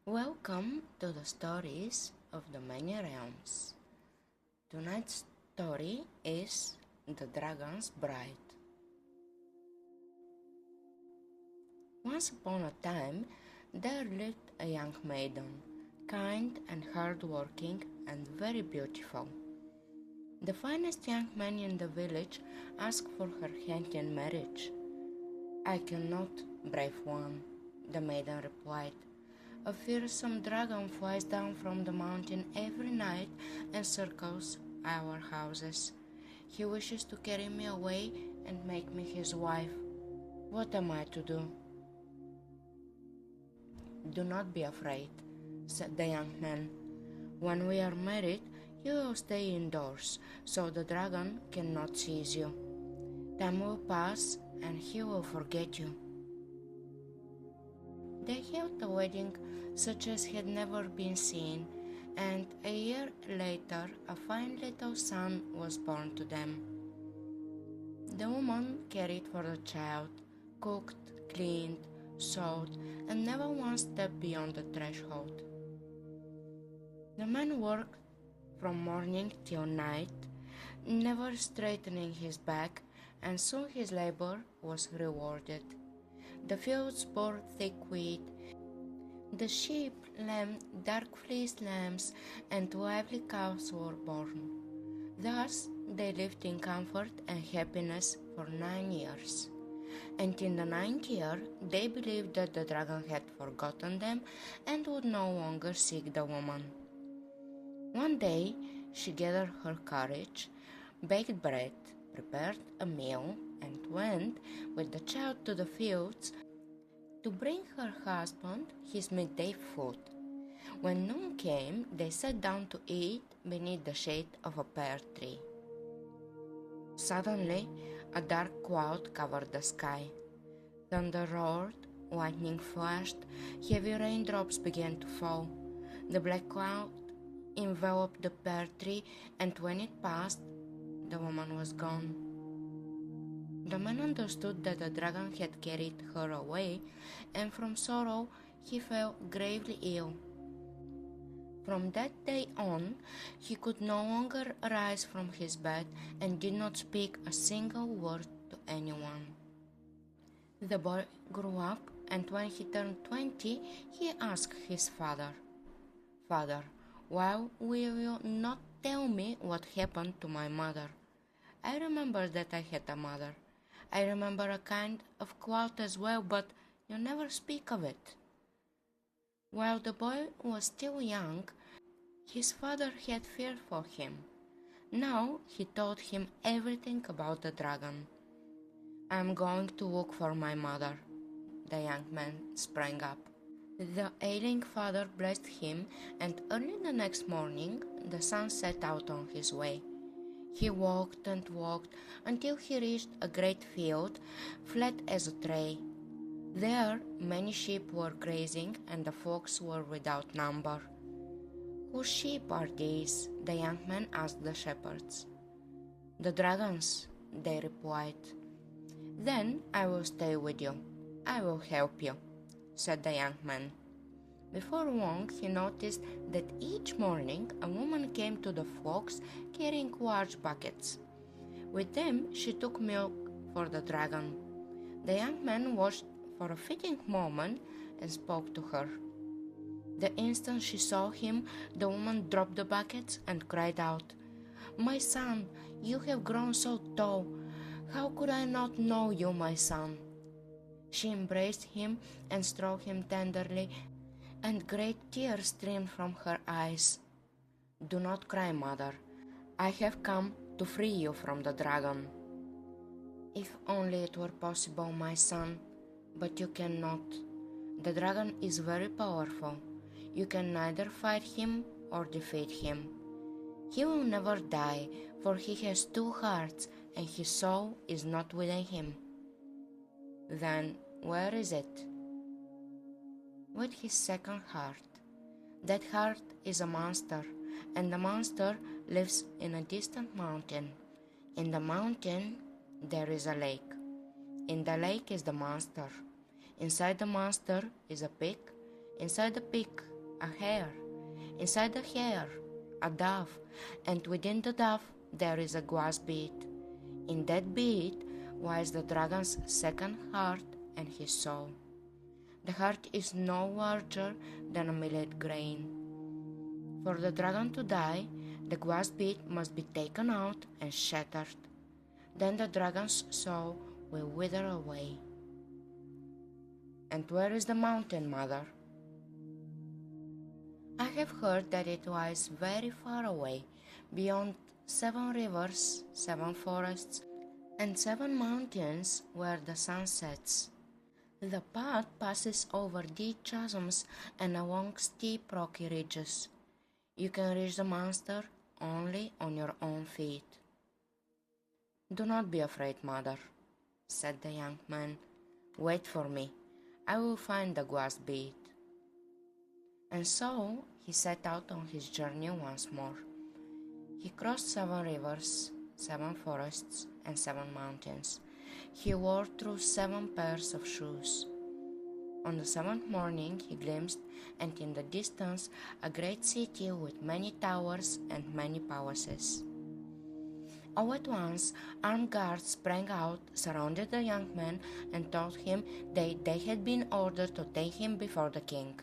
Welcome to the stories of the many realms. Tonight's story is The Dragon's Bride. Once upon a time, there lived a young maiden, kind and hard-working and very beautiful. The finest young man in the village asked for her hand in marriage. "I cannot, brave one," the maiden replied. "A fearsome dragon flies down from the mountain every night and circles our houses. He wishes to carry me away and make me his wife. What am I to do?" "Do not be afraid," said the young man. "When we are married, you will stay indoors, so the dragon cannot seize you. Time will pass and he will forget you." They held a wedding such as had never been seen, and a year later a fine little son was born to them. The woman cared for the child, cooked, cleaned, sewed, and never once stepped beyond the threshold. The man worked from morning till night, never straightening his back, and soon his labor was rewarded. The fields bore thick wheat, the sheep, dark fleeced lambs, and lively cows were born. Thus they lived in comfort and happiness for 9 years. And in the 9th year they believed that the dragon had forgotten them and would no longer seek the woman. One day she gathered her courage, baked bread, prepared a meal, and went with the child to the fields to bring her husband his midday food. When noon came, they sat down to eat beneath the shade of a pear tree. Suddenly, a dark cloud covered the sky. Thunder roared, lightning flashed, heavy raindrops began to fall. The black cloud enveloped the pear tree, and when it passed, the woman was gone. The man understood that the dragon had carried her away, and from sorrow he fell gravely ill. From that day on, he could no longer rise from his bed and did not speak a single word to anyone. The boy grew up, and when he turned 20, he asked his father, "Father, why will you not tell me what happened to my mother? I remember that I had a mother. I remember a kind of cloud as well, but you never speak of it." While the boy was still young, his father had fear for him. Now he told him everything about the dragon. "I am going to look for my mother." The young man sprang up. The ailing father blessed him, and early the next morning the son set out on his way. He walked and walked until he reached a great field, flat as a tray. There many sheep were grazing, and the flocks were without number. "Whose sheep are these?" the young man asked the shepherds. "The dragon's," they replied. "Then I will stay with you. I will help you," said the young man. Before long he noticed that each morning a woman came to the flocks carrying large buckets. With them she took milk for the dragon. The young man watched for a fitting moment and spoke to her. The instant she saw him, the woman dropped the buckets and cried out, "My son, you have grown so tall. How could I not know you, my son?" She embraced him and stroked him tenderly, and great tears streamed from her eyes. "Do not cry, mother. I have come to free you from the dragon." "If only it were possible, my son, but you cannot. The dragon is very powerful. You can neither fight him or defeat him. He will never die, for he has 2 hearts, and his soul is not within him." "Then where is it?" "With his second heart. That heart is a monster, and the monster lives in a distant mountain. In the mountain there is a lake. In the lake is the monster. Inside the monster is a pig. Inside the pig a hare. Inside the hare, a dove, and within the dove there is a glass bead. In that bead lies the dragon's second heart and his soul. The heart is no larger than a millet grain. For the dragon to die, the glass bead must be taken out and shattered. Then the dragon's soul will wither away. And where is the mountain, mother? I have heard that it lies very far away, beyond 7 rivers, 7 forests, and 7 mountains where the sun sets. The path passes over deep chasms and along steep rocky ridges. You can reach the monster only on your own feet. Do not be afraid, mother, said the young man. Wait for me. I will find the glass bead. And so he set out on his journey once more. He crossed 7 rivers, 7 forests, and 7 mountains. He wore through 7 pairs of shoes. On the 7th morning he glimpsed, and in the distance, a great city with many towers and many palaces. All at once, armed guards sprang out, surrounded the young man, and told him that they had been ordered to take him before the king.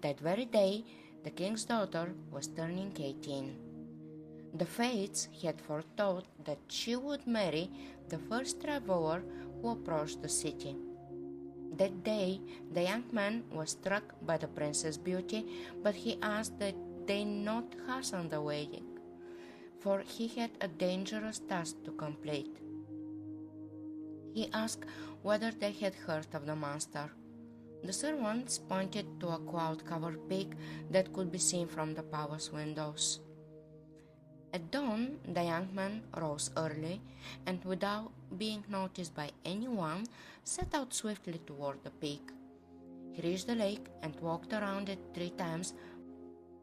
That very day, the king's daughter was turning 18. The fates had foretold that she would marry the first traveler who approached the city. That day, the young man was struck by the princess' beauty, but he asked that they not hasten the wedding, for he had a dangerous task to complete. He asked whether they had heard of the monster. The servants pointed to a cloud-covered peak that could be seen from the palace windows. At dawn, the young man rose early, and without being noticed by anyone, set out swiftly toward the peak. He reached the lake and walked around it 3 times,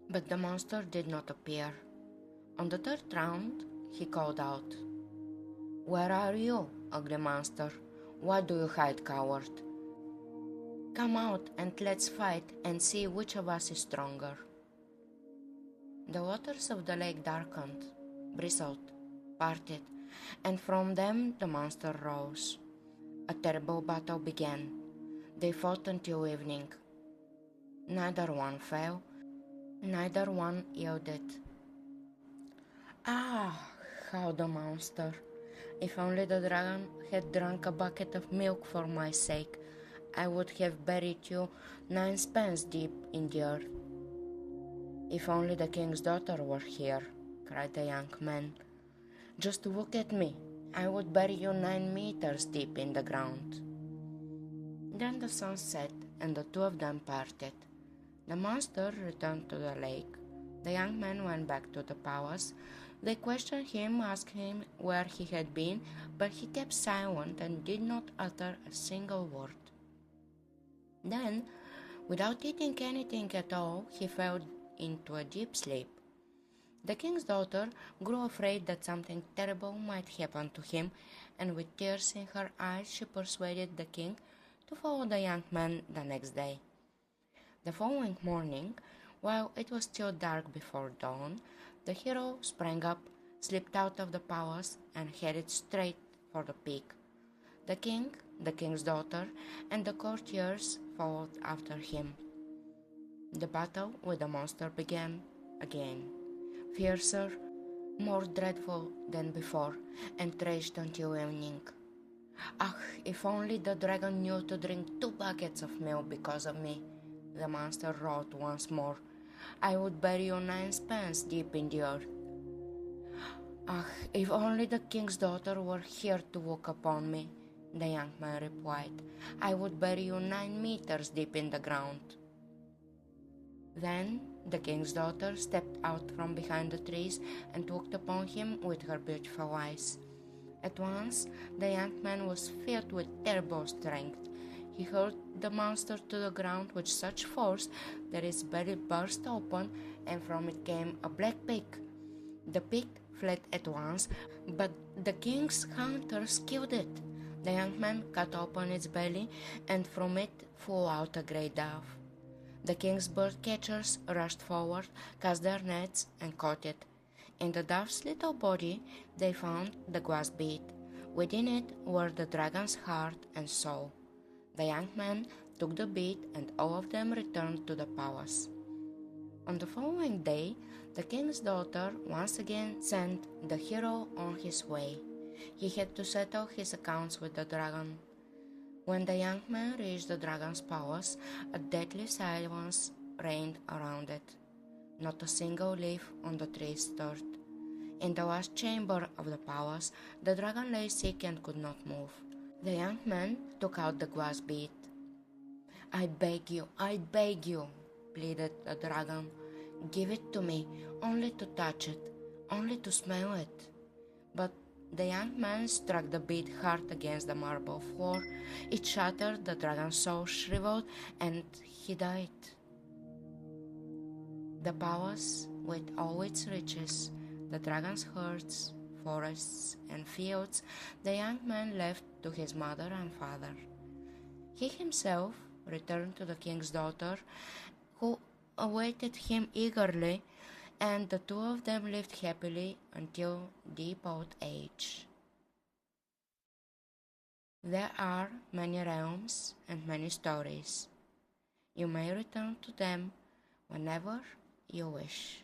but the monster did not appear. On the 3rd round, he called out, "Where are you, ugly monster? Why do you hide, coward? Come out and let's fight and see which of us is stronger." The waters of the lake darkened, bristled, parted, and from them the monster rose. A terrible battle began. They fought until evening. Neither one fell, neither one yielded. "Ah!" howled the monster. "If only the dragon had drunk a bucket of milk for my sake, I would have buried you 9 spans deep in the earth." "If only the king's daughter were here," cried the young man. "Just look at me. I would bury you 9 meters deep in the ground." Then the sun set, and the 2 of them parted. The monster returned to the lake. The young man went back to the palace. They questioned him, asked him where he had been, but he kept silent and did not utter a single word. Then, without eating anything at all, he fell into a deep sleep. The king's daughter grew afraid that something terrible might happen to him, and with tears in her eyes she persuaded the king to follow the young man the next day. The following morning, while it was still dark before dawn, the hero sprang up, slipped out of the palace, and headed straight for the peak. The king, the king's daughter, and the courtiers followed after him. The battle with the monster began again, fiercer, more dreadful than before, and raged until evening. "Ah, if only the dragon knew to drink 2 buckets of milk because of me," the monster roared once more. "I would bury you 9 spans deep in the earth." "Ah, if only the king's daughter were here to look upon me," the young man replied. "I would bury you 9 meters deep in the ground." Then the king's daughter stepped out from behind the trees and looked upon him with her beautiful eyes. At once the young man was filled with terrible strength. He hurled the monster to the ground with such force that its belly burst open, and from it came a black pig. The pig fled at once, but the king's hunters killed it. The young man cut open its belly, and from it flew out a great dove. The king's bird catchers rushed forward, cast their nets, and caught it. In the dove's little body, they found the glass bead. Within it were the dragon's heart and soul. The young men took the bead, and all of them returned to the palace. On the following day, the king's daughter once again sent the hero on his way. He had to settle his accounts with the dragon. When the young man reached the dragon's palace, a deadly silence reigned around it. Not a single leaf on the trees stirred. In the last chamber of the palace, the dragon lay sick and could not move. The young man took out the glass bead. I beg you, pleaded the dragon. Give it to me, only to touch it, only to smell it. But the young man struck the bead hard against the marble floor. It shattered, the dragon's soul shriveled, and he died. The palace, with all its riches, the dragon's herds, forests, and fields, the young man left to his mother and father. He himself returned to the king's daughter, who awaited him eagerly, and the two of them lived happily until deep old age. There are many realms and many stories. You may return to them whenever you wish.